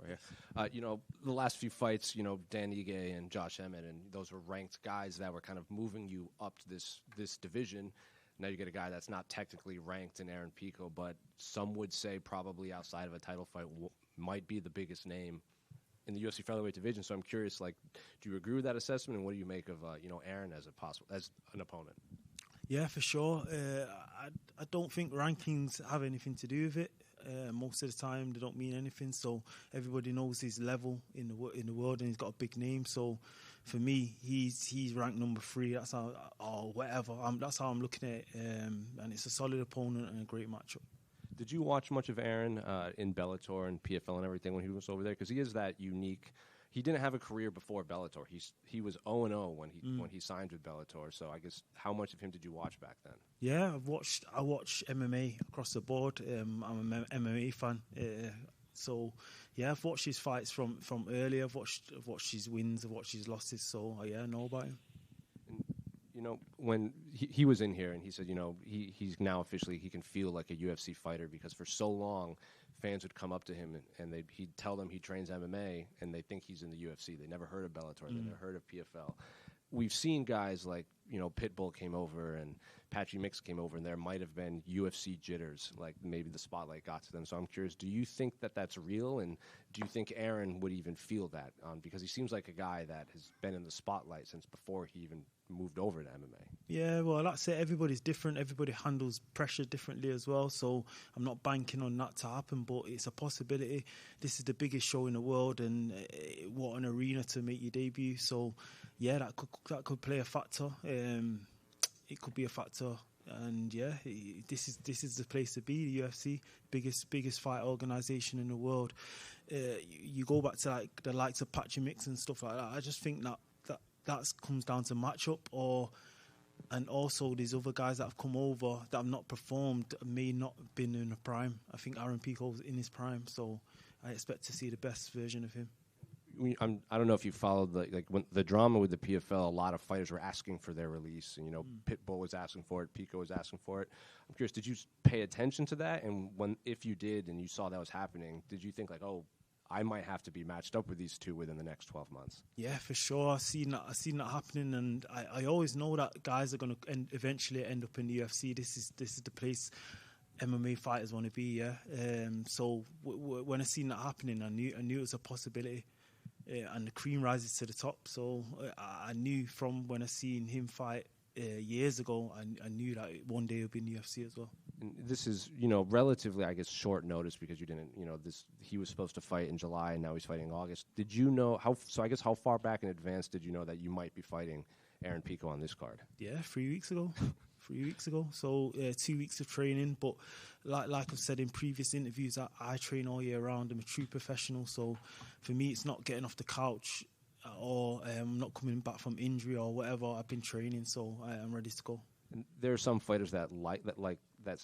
here. The last few fights, Dan Ige and Josh Emmett, and those were ranked guys that were kind of moving you up to this division. Now you get a guy that's not technically ranked in Aaron Pico, but some would say probably outside of a title fight might be the biggest name in the UFC featherweight division. So I'm curious, do you agree with that assessment, and what do you make of Aaron as an opponent? Yeah, for sure. I don't think rankings have anything to do with it. Most of the time, they don't mean anything. So everybody knows his level in the world, and he's got a big name. So for me, he's ranked number 3. That's how, or whatever. That's how I'm looking at it. And it's a solid opponent and a great matchup. Did you watch much of Aaron in Bellator and PFL and everything when he was over there? Because he is that unique. He didn't have a career before Bellator. He was 0-0 when he signed with Bellator. So I guess how much of him did you watch back then? Yeah, I watch MMA across the board. I'm an MMA fan. So yeah, I've watched his fights from earlier. I've watched his wins. I've watched his losses. So yeah, I know about him. And, when he was in here and he said, he's now officially, he can feel like a UFC fighter, because for so long fans would come up to him and he'd tell them he trains MMA and they think he's in the UFC. They never heard of Bellator. They never heard of PFL. We've seen guys like, Pitbull came over and Patchy Mix came over, and there might have been UFC jitters, like maybe the spotlight got to them. So I'm curious, do you think that that's real? And do you think Aaron would even feel that? Because he seems like a guy that has been in the spotlight since before he even moved over to MMA. Yeah, well, that's it. Everybody's different. Everybody handles pressure differently as well. So I'm not banking on that to happen, but it's a possibility. This is the biggest show in the world, and what an arena to make your debut. So yeah, that could play a factor. It could be a factor, and yeah, this is the place to be. The UFC, biggest fight organization in the world. You go back to like the likes of Patchy Mix and stuff like that. I just think that comes down to matchup, and also these other guys that have come over that have not performed may not have been in the prime. I think Aaron Pico's in his prime, so I expect to see the best version of him. I don't know if you followed when the drama with the PFL. A lot of fighters were asking for their release, and Pitbull was asking for it, Pico was asking for it. I'm curious, did you pay attention to that? And if you did, and you saw that was happening, did you think I might have to be matched up with these two within the next 12 months? Yeah, for sure. I've seen that happening, and I always know that guys are going to eventually end up in the UFC. This is the place MMA fighters want to be. Yeah. So when I seen that happening, I knew it was a possibility. And the cream rises to the top. So I knew from when I seen him fight years ago, I knew that one day he'll be in the UFC as well. And this is, relatively, I guess, short notice, because you didn't, he was supposed to fight in July and now he's fighting in August. Did you know how far back in advance did you know that you might be fighting Aaron Pico on this card? Yeah, 3 weeks ago. 3 weeks ago. So 2 weeks of training. But like I've said in previous interviews, I train all year round. I'm a true professional. So for me, it's not getting off the couch or not coming back from injury or whatever. I've been training, so I'm ready to go. And there are some fighters that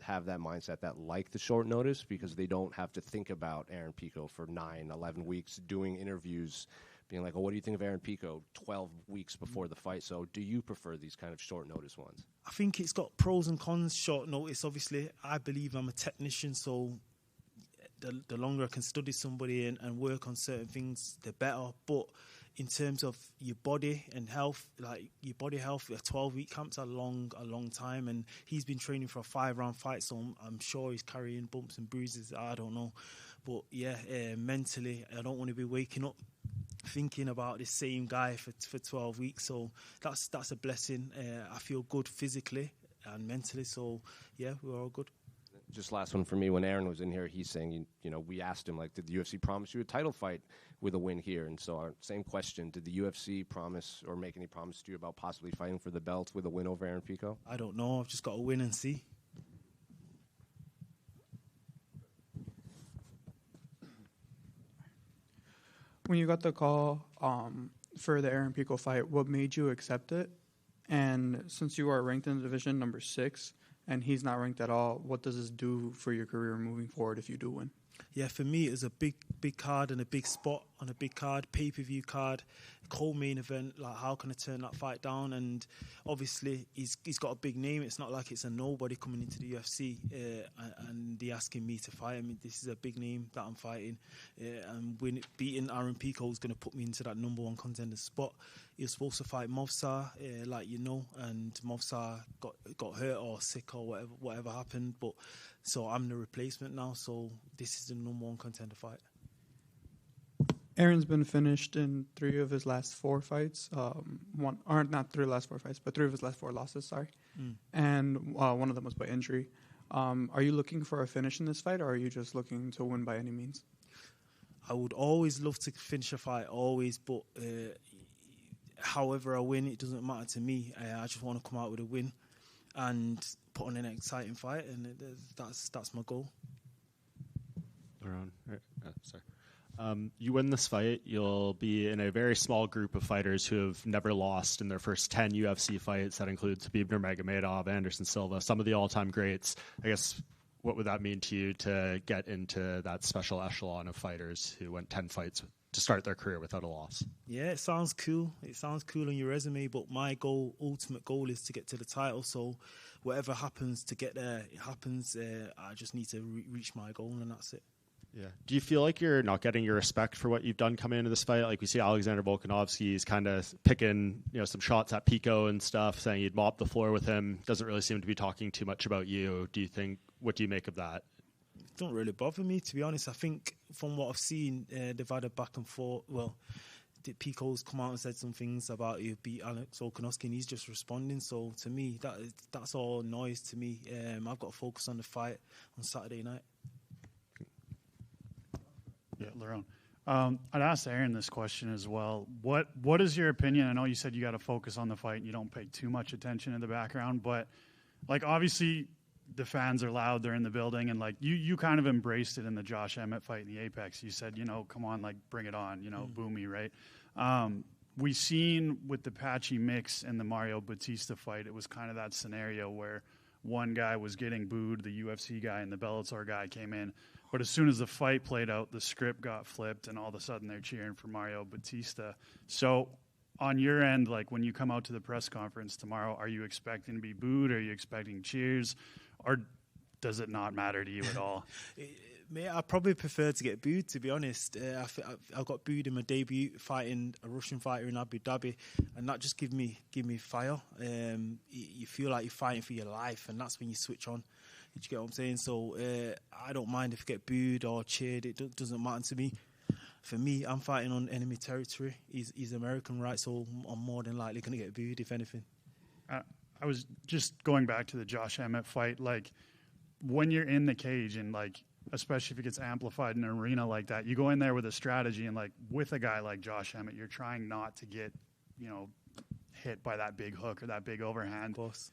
have that mindset, that like the short notice, because they don't have to think about Aaron Pico for 9, 11 weeks doing interviews, being like, what do you think of Aaron Pico 12 weeks before the fight? So do you prefer these kind of short notice ones? I think it's got pros and cons. Short notice, obviously. I believe I'm a technician, so the longer I can study somebody and work on certain things, the better. But in terms of your body and health, like your body health, a 12-week camp's a long time, and he's been training for a 5-round fight, so I'm sure he's carrying bumps and bruises. I don't know. But yeah, mentally, I don't want to be waking up thinking about the same guy for 12 weeks. So that's a blessing. I feel good physically and mentally. So yeah, we're all good. Just last one for me. When Aaron was in here, he's saying, we asked him, did the UFC promise you a title fight with a win here? And so our same question, did the UFC promise or make any promise to you about possibly fighting for the belt with a win over Aaron Pico? I don't know. I've just got to win and see. When you got the call for the Aaron Pico fight, what made you accept it? And since you are ranked in the division number 6 and he's not ranked at all, what does this do for your career moving forward if you do win? Yeah, for me, it was a big card and a big spot on a big card, pay-per-view card, co-main event. Like, how can I turn that fight down? And obviously, he's got a big name. It's not like it's a nobody coming into the UFC and they're asking me to fight. I mean, this is a big name that I'm fighting. And beating Aaron Pico is going to put me into that number one contender spot. He was supposed to fight Movsar, like you know, and Movsar got hurt or sick or whatever happened. But so I'm the replacement now. So this is the number one contender fight. Aaron's been finished in 3 of his last 4 fights. Not 3 of the last 4 fights, but 3 of his last 4 losses, sorry. And one of them was by injury. Are you looking for a finish in this fight, or are you just looking to win by any means? I would always love to finish a fight, always, but however I win, it doesn't matter to me. I just want to come out with a win and put on an exciting fight, and that's my goal. Lerone, sorry. You win this fight, you'll be in a very small group of fighters who have never lost in their first 10 UFC fights. That includes Khabib Nurmagomedov, Anderson Silva, some of the all-time greats. I guess, what would that mean to you to get into that special echelon of fighters who went 10 fights to start their career without a loss? Yeah, it sounds cool. It sounds cool on your resume, but my ultimate goal is to get to the title. So whatever happens to get there, it happens. I just need to reach my goal, and that's it. Yeah. Do you feel like you're not getting your respect for what you've done coming into this fight? Like, we see Alexander Volkanovski is kind of picking, some shots at Pico and stuff, saying you'd mop the floor with him. Doesn't really seem to be talking too much about you. What do you make of that? It don't really bother me, to be honest. I think from what I've seen, they've had a back and forth. Well, Pico's come out and said some things about you beat Alex Volkanovski, and he's just responding. So to me, that's all noise to me. I've got to focus on the fight on Saturday night. Yeah, Lerone. I'd ask Aaron this question as well. What is your opinion? I know you said you got to focus on the fight and you don't pay too much attention in the background, but like, obviously the fans are loud, they're in the building, and like you kind of embraced it in the Josh Emmett fight in the Apex. You said, come on, like, bring it on, boo me, right? We seen with the Patchy mix and the Mario Batista fight, it was kind of that scenario where one guy was getting booed, the UFC guy, and the Bellator guy came in. But as soon as the fight played out, the script got flipped, and all of a sudden they're cheering for Mario Batista. So on your end, like, when you come out to the press conference tomorrow, are you expecting to be booed? Are you expecting cheers? Or does it not matter to you at all? I probably prefer to get booed, to be honest. I got booed in my debut fighting a Russian fighter in Abu Dhabi, and that just give me fire. You feel like you're fighting for your life, and that's when you switch on. Did you get what I'm saying? So I don't mind if I get booed or cheered. It doesn't matter to me. For me, I'm fighting on enemy territory. He's American, right? So I'm more than likely going to get booed, if anything. I was just going back to the Josh Emmett fight. Like, when you're in the cage, and like, especially if it gets amplified in an arena like that, you go in there with a strategy, and like, with a guy like Josh Emmett, you're trying not to get, hit by that big hook or that big overhand. Of course.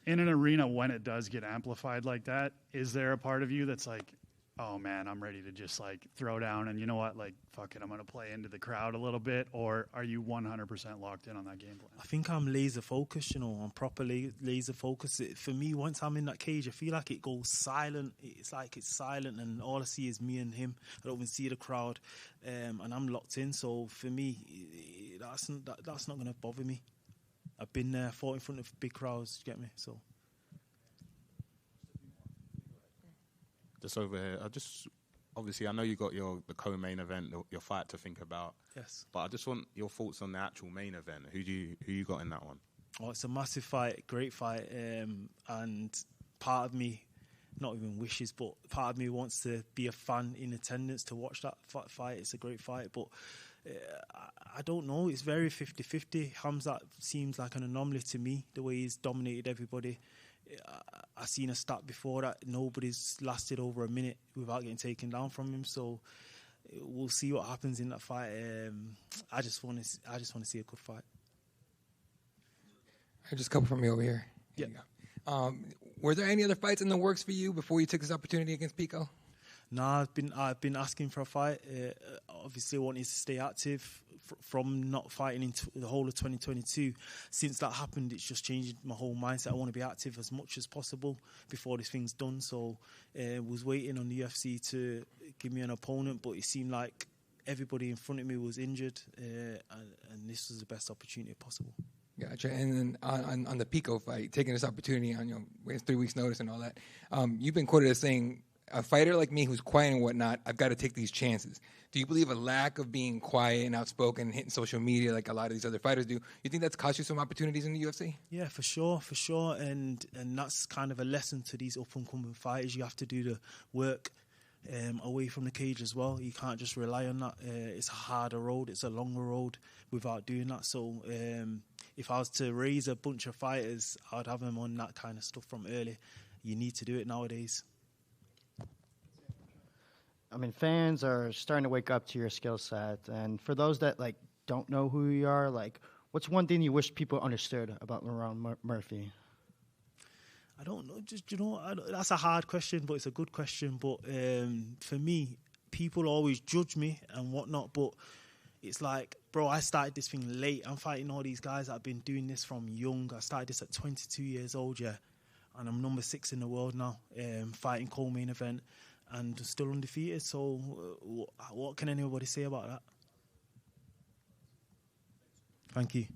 In an arena, when it does get amplified like that, is there a part of you that's like, oh man, I'm ready to just like throw down and, you know what, like, fuck it, I'm going to play into the crowd a little bit? Or are you 100% locked in on that game plan? I think I'm laser focused, I'm properly laser focused. For me, once I'm in that cage, I feel like it goes silent. It's like it's silent, and all I see is me and him. I don't even see the crowd, and I'm locked in. So for me, that's not going to bother me. I've been there, fought in front of big crowds, you get me? So. Just over here, obviously I know you got the co-main event, your fight to think about. Yes. But I just want your thoughts on the actual main event. Who you got in that one? Oh, it's a massive fight, great fight, and part of me, not even wishes, but part of me wants to be a fan in attendance to watch that fight. It's a great fight, but I don't know. It's very 50-50. Hamzat seems like an anomaly to me, the way he's dominated everybody. I've seen a stat before that nobody's lasted over a minute without getting taken down from him. So we'll see what happens in that fight. I just want to see a good fight. Just a couple from me over here. Yeah. Were there any other fights in the works for you before you took this opportunity against Pico? Nah, I've been asking for a fight. Obviously, wanted to stay active from not fighting into the whole of 2022. Since that happened, it's just changed my whole mindset. I want to be active as much as possible before this thing's done. So, was waiting on the UFC to give me an opponent, but it seemed like everybody in front of me was injured, and this was the best opportunity possible. Gotcha. And then on the Pico fight, taking this opportunity on with 3 weeks' notice and all that, you've been quoted as saying, a fighter like me who's quiet and whatnot, I've got to take these chances. Do you believe a lack of being quiet and outspoken and hitting social media like a lot of these other fighters do, you think that's cost you some opportunities in the UFC? Yeah, for sure. And that's kind of a lesson to these up-and-coming fighters. You have to do the work away from the cage as well. You can't just rely on that. It's a harder road. It's a longer road without doing that. So if I was to raise a bunch of fighters, I'd have them on that kind of stuff from early. You need to do it nowadays. I mean, fans are starting to wake up to your skill set. And for those that, like, don't know who you are, like, what's one thing you wish people understood about Lerone Murphy? I don't know. Just, that's a hard question, but it's a good question. But for me, people always judge me and whatnot. But it's like, bro, I started this thing late. I'm fighting all these guys that have been doing this from young. I started this at 22 years old, yeah. And I'm number 6 in the world now, fighting co-main event. And still undefeated, so what can anybody say about that? Thank you.